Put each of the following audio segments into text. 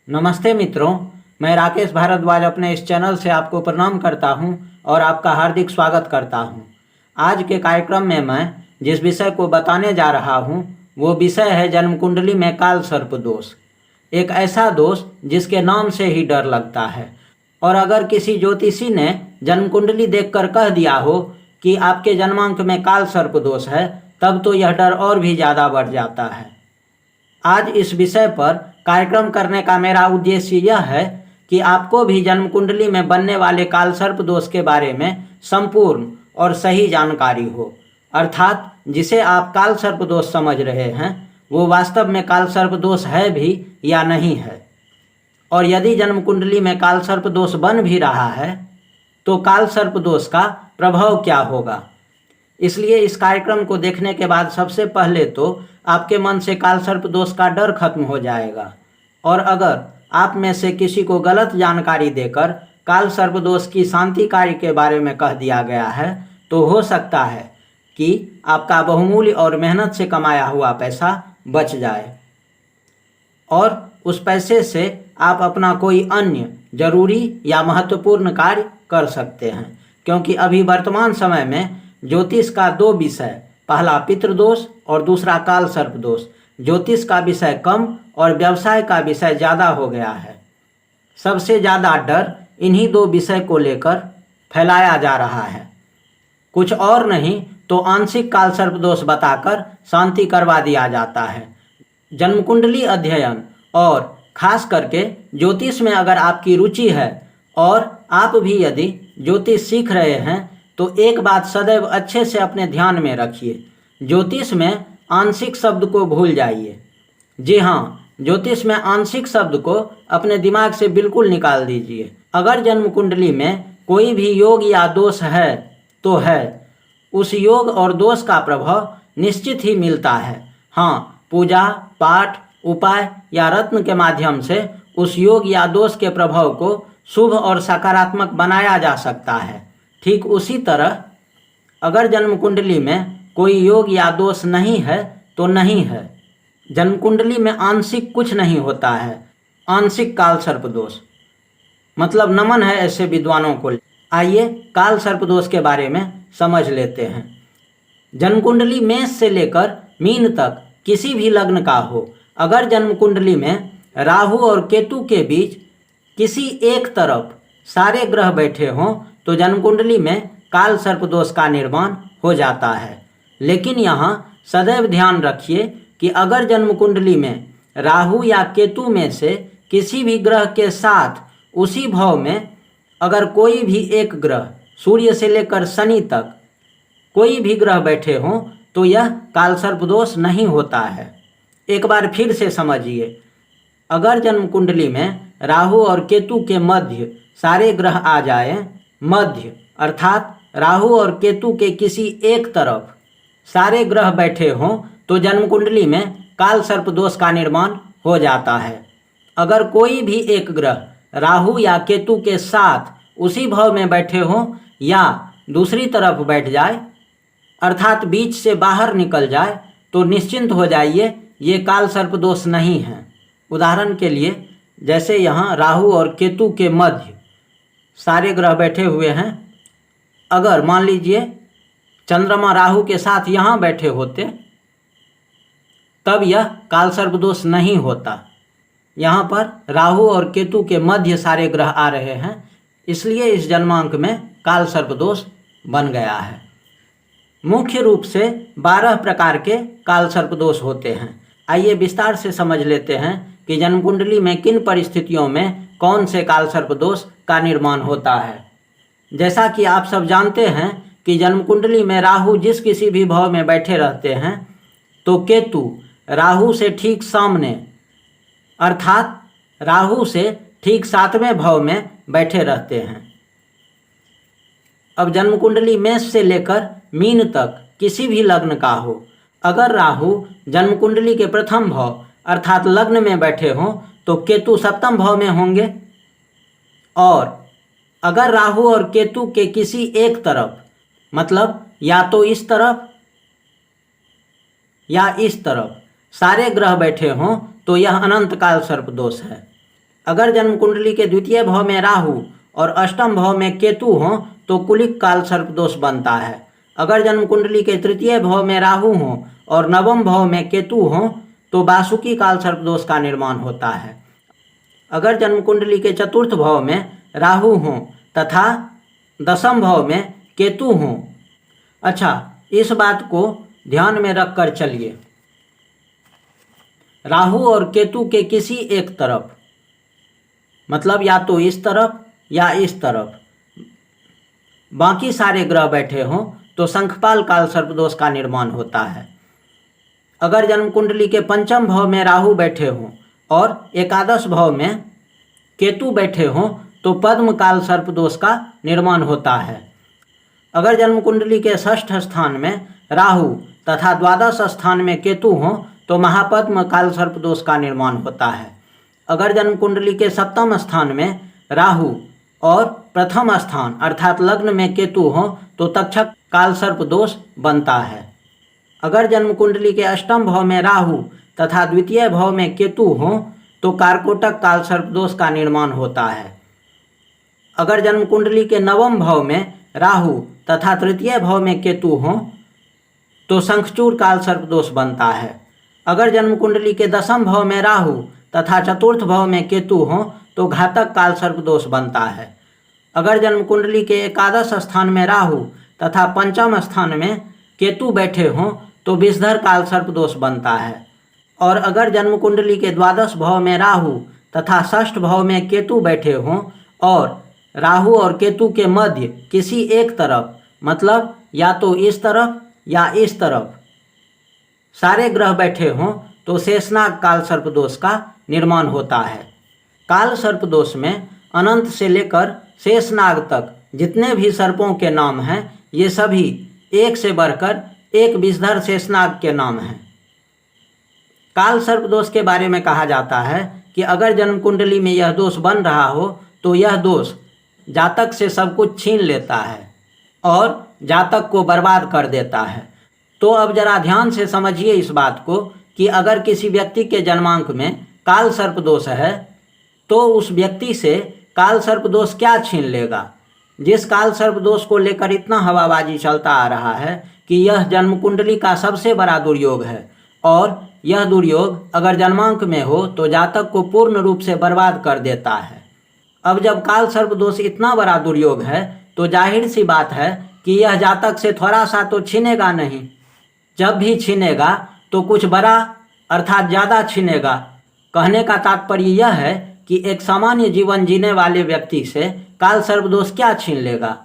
नमस्ते मित्रों, मैं राकेश भारद्वाज अपने इस चैनल से आपको प्रणाम करता हूं और आपका हार्दिक स्वागत करता हूं। आज के कार्यक्रम में मैं जिस विषय को बताने जा रहा हूं वो विषय है जन्म कुंडली में काल सर्प दोष। एक ऐसा दोष जिसके नाम से ही डर लगता है, और अगर किसी ज्योतिषी ने जन्म कुंडली देखकर कह दिया हो कि आपके जन्मांक में काल सर्प दोष है, तब तो यह डर और भी ज़्यादा बढ़ जाता है। आज इस विषय पर कार्यक्रम करने का मेरा उद्देश्य यह है कि आपको भी जन्म कुंडली में बनने वाले कालसर्प दोष के बारे में संपूर्ण और सही जानकारी हो, अर्थात जिसे आप कालसर्प दोष समझ रहे हैं वो वास्तव में कालसर्प दोष है भी या नहीं है, और यदि जन्म कुंडली में कालसर्प दोष बन भी रहा है तो कालसर्प दोष का प्रभाव क्या होगा। इसलिए इस कार्यक्रम को देखने के बाद सबसे पहले तो आपके मन से कालसर्प दोष का डर खत्म हो जाएगा, और अगर आप में से किसी को गलत जानकारी देकर कालसर्प दोष की शांति कार्य के बारे में कह दिया गया है तो हो सकता है कि आपका बहुमूल्य और मेहनत से कमाया हुआ पैसा बच जाए, और उस पैसे से आप अपना कोई अन्य जरूरी या महत्वपूर्ण कार्य कर सकते हैं। क्योंकि अभी वर्तमान समय में ज्योतिष का दो विषय, पहला पितृदोष और दूसरा काल सर्प दोष, ज्योतिष का विषय कम और व्यवसाय का विषय ज़्यादा हो गया है। सबसे ज़्यादा डर इन्हीं दो विषय को लेकर फैलाया जा रहा है। कुछ और नहीं तो आंशिक काल सर्प दोष बताकर शांति करवा दिया जाता है। जन्म कुंडली अध्ययन और खास करके ज्योतिष में अगर आपकी रुचि है और आप भी यदि ज्योतिष सीख रहे हैं तो एक बात सदैव अच्छे से अपने ध्यान में रखिए, ज्योतिष में आंशिक शब्द को भूल जाइए। जी हाँ, ज्योतिष में आंशिक शब्द को अपने दिमाग से बिल्कुल निकाल दीजिए। अगर जन्म कुंडली में कोई भी योग या दोष है तो है, उस योग और दोष का प्रभाव निश्चित ही मिलता है। हाँ, पूजा पाठ उपाय या रत्न के माध्यम से उस योग या दोष के प्रभाव को शुभ और सकारात्मक बनाया जा सकता है। ठीक उसी तरह अगर जन्म कुंडली में कोई योग या दोष नहीं है तो नहीं है। जन्म कुंडली में आंशिक कुछ नहीं होता है। आंशिक काल सर्प दोष मतलब नमन है ऐसे विद्वानों को। आइए काल सर्प दोष के बारे में समझ लेते हैं। जन्म कुंडली मेष से लेकर मीन तक किसी भी लग्न का हो, अगर जन्म कुंडली में राहु और केतु के बीच किसी एक तरफ सारे ग्रह बैठे हों तो जन्म कुंडली में काल सर्प दोष का निर्माण हो जाता है। लेकिन यहाँ सदैव ध्यान रखिए कि अगर जन्म कुंडली में राहु या केतु में से किसी भी ग्रह के साथ उसी भाव में अगर कोई भी एक ग्रह, सूर्य से लेकर शनि तक कोई भी ग्रह बैठे हों तो यह काल सर्प दोष नहीं होता है। एक बार फिर से समझिए, अगर जन्म कुंडली में राहु और केतु के मध्य सारे ग्रह आ जाए, मध्य अर्थात राहु और केतु के किसी एक तरफ सारे ग्रह बैठे हों तो जन्म कुंडली में काल सर्प दोष का निर्माण हो जाता है। अगर कोई भी एक ग्रह राहु या केतु के साथ उसी भाव में बैठे हों या दूसरी तरफ बैठ जाए अर्थात बीच से बाहर निकल जाए तो निश्चिंत हो जाइए, ये काल सर्प दोष नहीं है। उदाहरण के लिए जैसे यहाँ राहु और केतु के मध्य सारे ग्रह बैठे हुए हैं, अगर मान लीजिए चंद्रमा राहु के साथ यहाँ बैठे होते तब यह काल सर्प दोष नहीं होता। यहाँ पर राहु और केतु के मध्य सारे ग्रह आ रहे हैं, इसलिए इस जन्मांक में काल सर्प दोष बन गया है। मुख्य रूप से 12 प्रकार के काल सर्प दोष होते हैं। आइए विस्तार से समझ लेते हैं कि जन्म कुंडली में किन परिस्थितियों में कौन से काल सर्प दोष का निर्माण होता है। जैसा कि आप सब जानते हैं कि जन्म कुंडली में राहु जिस किसी भी भाव में बैठे रहते हैं तो केतु राहु से ठीक सामने अर्थात राहु से ठीक 7वें भाव में बैठे रहते हैं। अब जन्म कुंडली मेष से लेकर मीन तक किसी भी लग्न का हो, अगर राहु जन्म कुंडली के प्रथम भाव अर्थात लग्न में बैठे हों तो केतु 7वें भाव में होंगे, और अगर राहु और केतु के किसी एक तरफ मतलब या तो इस तरफ या इस तरफ सारे ग्रह बैठे हों तो यह अनंत काल सर्प दोष है। अगर जन्म कुंडली के द्वितीय भाव में राहु और अष्टम भाव में केतु हो तो कुलिक काल सर्प दोष बनता है। अगर जन्म कुंडली के तृतीय भाव में राहु हो और नवम भाव में केतु हो तो वासुकी काल सर्प दोष का निर्माण होता है। अगर जन्म कुंडली के चतुर्थ भाव में राहु हो तथा दसम भाव में केतु हो। अच्छा, इस बात को ध्यान में रखकर चलिए, राहु और केतु के किसी एक तरफ, मतलब या तो इस तरफ या इस तरफ, बाकी सारे ग्रह बैठे हों तो शंखपाल काल सर्प दोष का निर्माण होता है। अगर जन्म कुंडली के पंचम भाव में राहु बैठे हों और एकादश भाव में केतु बैठे हों तो पद्म काल सर्प दोष का निर्माण होता है। अगर जन्म कुंडली के षष्ठ स्थान में राहु तथा द्वादश स्थान में केतु हों तो महापद्म काल सर्प दोष का निर्माण होता है। अगर जन्म कुंडली के सप्तम स्थान में राहु और प्रथम स्थान अर्थात लग्न में केतु हो तो तक्षक काल सर्प दोष बनता है। अगर जन्म कुंडली के अष्टम भाव में राहु तथा द्वितीय भाव में केतु हो तो कारकोटक काल सर्प दोष का निर्माण होता है। अगर जन्म कुंडली के नवम भाव में राहु तथा तृतीय भाव में केतु हो तो शंखचूड़ काल सर्प दोष बनता है। अगर जन्म कुंडली के दसम भाव में राहु तथा चतुर्थ भाव में केतु हो तो घातक काल सर्प दोष बनता है। अगर जन्म कुंडली के एकादश स्थान में राहु तथा पंचम स्थान में केतु बैठे हों तो विषधर काल सर्प दोष बनता है। और अगर जन्म कुंडली के द्वादश भाव में राहु तथा षष्ठ भाव में केतु बैठे हों और राहु और केतु के मध्य किसी एक तरफ, मतलब या तो इस तरफ या इस तरफ सारे ग्रह बैठे हों तो शेषनाग काल सर्प दोष का निर्माण होता है। काल सर्प दोष में अनंत से लेकर शेषनाग तक जितने भी सर्पों के नाम हैं ये सभी एक से बढ़कर एक विषधर शेषनाग के नाम हैं। काल सर्प दोष के बारे में कहा जाता है कि अगर जन्म कुंडली में यह दोष बन रहा हो तो यह दोष जातक से सब कुछ छीन लेता है और जातक को बर्बाद कर देता है। तो अब जरा ध्यान से समझिए इस बात को कि अगर किसी व्यक्ति के जन्मांक में काल सर्प दोष है तो उस व्यक्ति से काल सर्प दोष क्या छीन लेगा। जिस काल सर्प दोष को लेकर इतना हवाबाजी चलता आ रहा है कि यह जन्म कुंडली का सबसे बड़ा दुर्योग है और यह दुर्योग अगर जन्मांक में हो तो जातक को पूर्ण रूप से बर्बाद कर देता है। अब जब काल सर्प दोष इतना बड़ा दुर्योग है तो जाहिर सी बात है कि यह जातक से थोड़ा सा तो छीनेगा नहीं, जब भी छीनेगा तो कुछ बड़ा अर्थात ज़्यादा छीनेगा। कहने का तात्पर्य यह है कि एक सामान्य जीवन जीने वाले व्यक्ति से काल सर्प दोष क्या छीन लेगा।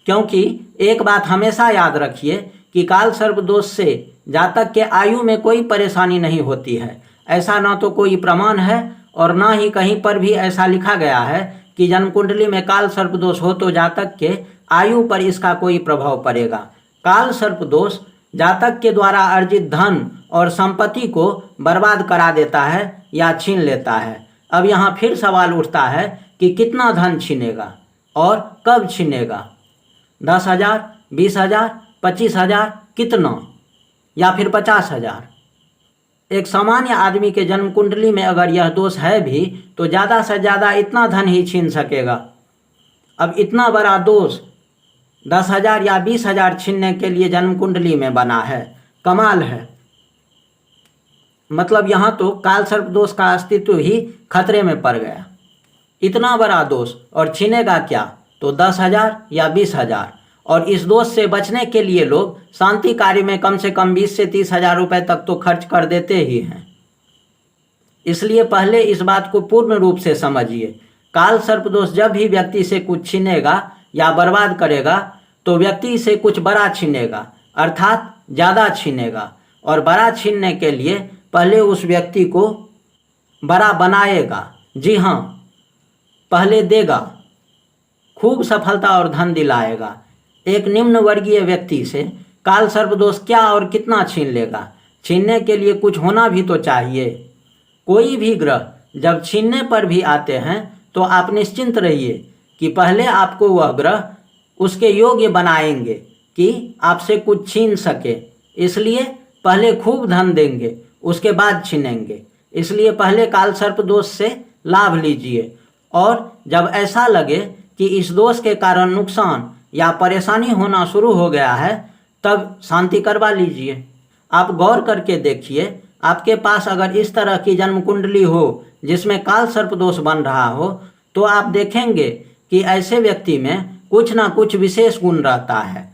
क्योंकि एक बात हमेशा याद रखिए कि काल सर्प दोष से जातक के आयु में कोई परेशानी नहीं होती है। ऐसा ना तो कोई प्रमाण है और ना ही कहीं पर भी ऐसा लिखा गया है कि जन्म कुंडली में काल सर्प दोष हो तो जातक के आयु पर इसका कोई प्रभाव पड़ेगा। काल सर्प दोष जातक के द्वारा अर्जित धन और संपत्ति को बर्बाद करा देता है या छीन लेता है। अब यहाँ फिर सवाल उठता है कि कितना धन छीनेगा और कब छीनेगा। 10,000, 20,000, 25,000, कितना, या फिर 50,000। एक सामान्य आदमी के जन्म कुंडली में अगर यह दोष है भी तो ज़्यादा से ज़्यादा इतना धन ही छीन सकेगा। अब इतना बड़ा दोष 10,000 या 20,000 छीनने के लिए जन्म कुंडली में बना है, कमाल है। मतलब यहाँ तो काल सर्प दोष का अस्तित्व ही खतरे में पड़ गया। इतना बड़ा दोष और छीनेगा क्या, तो 10,000 या 20,000। और इस दोष से बचने के लिए लोग शांति कार्य में कम से कम 20 से 30,000 रुपये तक तो खर्च कर देते ही हैं। इसलिए पहले इस बात को पूर्ण रूप से समझिए। काल सर्प दोष जब भी व्यक्ति से कुछ छीनेगा या बर्बाद करेगा तो व्यक्ति से कुछ बड़ा छीनेगा, अर्थात ज़्यादा छीनेगा। और बड़ा छीनने के लिए पहले उस व्यक्ति को बड़ा बनाएगा। जी हाँ, पहले देगा, खूब सफलता और धन दिलाएगा। एक निम्न वर्गीय व्यक्ति से काल सर्प दोष क्या और कितना छीन लेगा। छीनने के लिए कुछ होना भी तो चाहिए। कोई भी ग्रह जब छीनने पर भी आते हैं तो आप निश्चिंत रहिए कि पहले आपको वह ग्रह उसके योग्य बनाएंगे कि आपसे कुछ छीन सके। इसलिए पहले खूब धन देंगे, उसके बाद छीनेंगे। इसलिए पहले काल सर्प दोष से लाभ लीजिए। और जब ऐसा लगे कि इस दोष के कारण नुकसान या परेशानी होना शुरू हो गया है, तब शांति करवा लीजिए। आप गौर करके देखिए, आपके पास अगर इस तरह की जन्म कुंडली हो जिसमें काल सर्प दोष बन रहा हो, तो आप देखेंगे कि ऐसे व्यक्ति में कुछ ना कुछ विशेष गुण रहता है।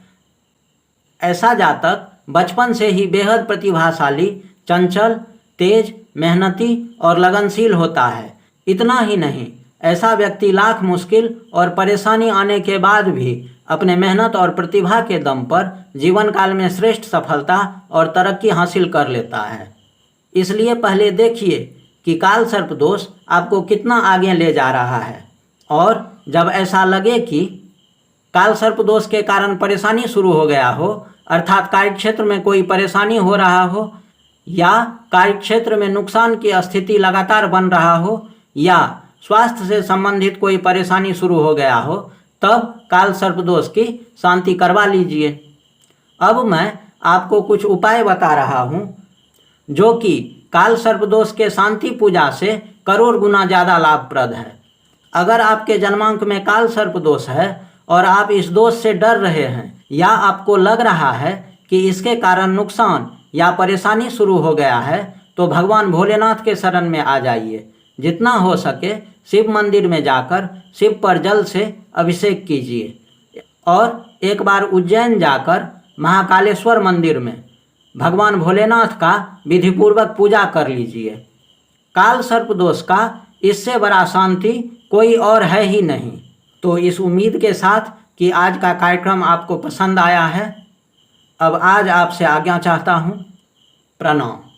ऐसा जातक बचपन से ही बेहद प्रतिभाशाली, चंचल, तेज, मेहनती और लगनशील होता है। इतना ही नहीं, ऐसा व्यक्ति लाख मुश्किल और परेशानी आने के बाद भी अपने मेहनत और प्रतिभा के दम पर जीवन काल में श्रेष्ठ सफलता और तरक्की हासिल कर लेता है। इसलिए पहले देखिए कि काल सर्प दोष आपको कितना आगे ले जा रहा है, और जब ऐसा लगे कि काल सर्प दोष के कारण परेशानी शुरू हो गया हो, अर्थात कार्यक्षेत्र में कोई परेशानी हो रहा हो, या कार्यक्षेत्र में नुकसान की स्थिति लगातार बन रहा हो, या स्वास्थ्य से संबंधित कोई परेशानी शुरू हो गया हो, तब काल सर्प दोष की शांति करवा लीजिए। अब मैं आपको कुछ उपाय बता रहा हूँ जो कि काल सर्प दोष के शांति पूजा से करोड़ गुना ज़्यादा लाभप्रद है। अगर आपके जन्मांक में काल सर्प दोष है और आप इस दोष से डर रहे हैं, या आपको लग रहा है कि इसके कारण नुकसान या परेशानी शुरू हो गया है, तो भगवान भोलेनाथ के शरण में आ जाइए। जितना हो सके शिव मंदिर में जाकर शिव पर जल से अभिषेक कीजिए, और एक बार उज्जैन जाकर महाकालेश्वर मंदिर में भगवान भोलेनाथ का विधिपूर्वक पूजा कर लीजिए। काल सर्प दोष का इससे बड़ा शांति कोई और है ही नहीं। तो इस उम्मीद के साथ कि आज का कार्यक्रम आपको पसंद आया है, अब आज आपसे आज्ञा चाहता हूँ। प्रणाम।